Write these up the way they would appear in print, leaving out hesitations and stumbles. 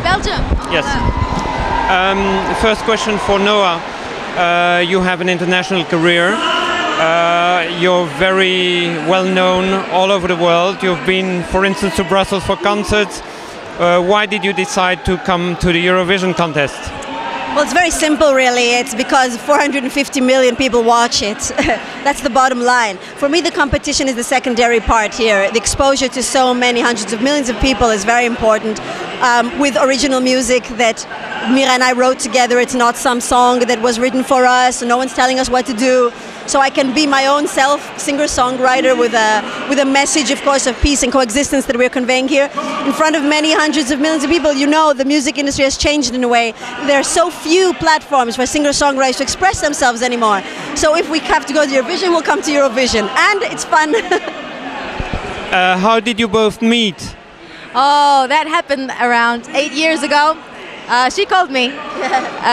Belgium. Yes. First question for Noa. You have an international career. You're very well known all over the world. You've been, for instance, to Brussels for concerts. Why did you decide to come to the Eurovision contest? Well, it's very simple, really. It's because 450 million people watch it. That's the bottom line. For me, the competition is the secondary part here. The exposure to so many hundreds of millions of people is very important. With original music that Mira and I wrote together. It's not some song that was written for us. No one's telling us what to do. So I can be my own self, singer-songwriter with a message, of course, of peace and coexistence that we're conveying here in front of many hundreds of millions of people. You know, the music industry has changed in a way. There are so few platforms for singer-songwriters to express themselves anymore. So if we have to go to Eurovision, we'll come to Eurovision. And it's fun. How did you both meet? Oh, that happened around 8 years ago. She called me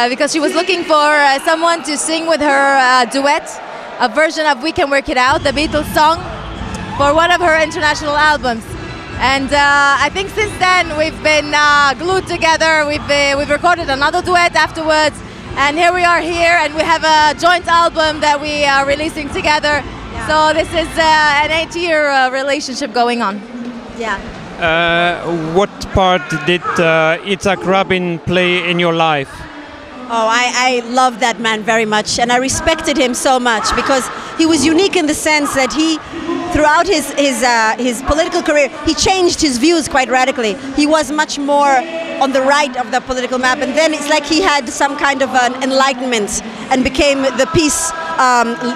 because she was looking for someone to sing with her duet, a version of We Can Work It Out, the Beatles song, for one of her international albums. And I think since then we've been glued together. We've recorded another duet afterwards, and here we are here, and we have a joint album that we are releasing together. Yeah. So this is an 8-year relationship going on. Yeah. What part did Yitzhak Rabin play in your life? Oh, I love that man very much, and I respected him so much because he was unique in the sense that he, throughout his political career, he changed his views quite radically. He was much more on the right of the political map, and then it's like he had some kind of an enlightenment and became the peace,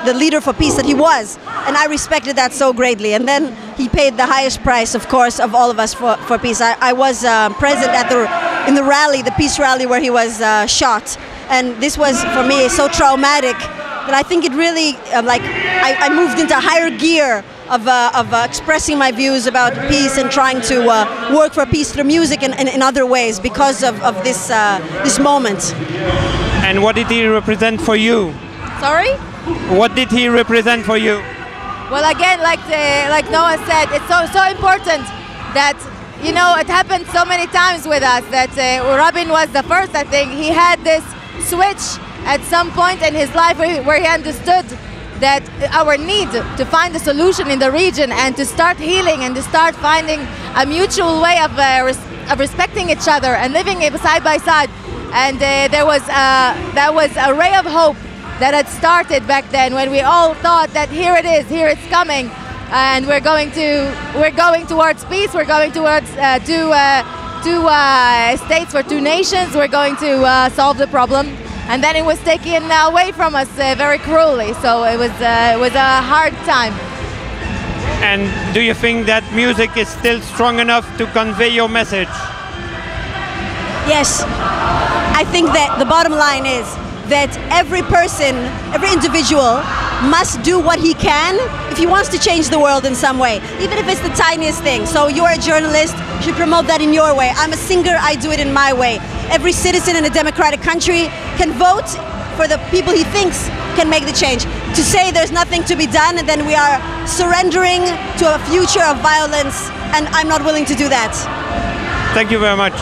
the leader for peace that he was. And I respected that so greatly. And then he paid the highest price, of course, of all of us for peace. I was present at in the rally, the peace rally, where he was shot. And this was, for me, so traumatic that I think it really, I moved into higher gear of expressing my views about peace and trying to work for peace through music and in other ways because of this moment. And what did he represent for you? Sorry? What did he represent for you? Well, again, like Noa said, it's so important that, you know, it happened so many times with us that Rabin was the first, I think. He had this switch at some point in his life where he understood that our need to find a solution in the region and to start healing and to start finding a mutual way of respecting each other and living side by side. And that was a ray of hope that had started back then when we all thought that here it is, here it's coming, and we're going towards peace. We're going towards two states for two nations. We're going to solve the problem, and then it was taken away from us very cruelly. So it was a hard time. And do you think that music is still strong enough to convey your message? Yes, I think that the bottom line is that every person, every individual must do what he can if he wants to change the world in some way, even if it's the tiniest thing. So you're a journalist, you should promote that in your way. I'm a singer, I do it in my way. Every citizen in a democratic country can vote for the people he thinks can make the change. To say there's nothing to be done and then we are surrendering to a future of violence, and I'm not willing to do that. Thank you very much.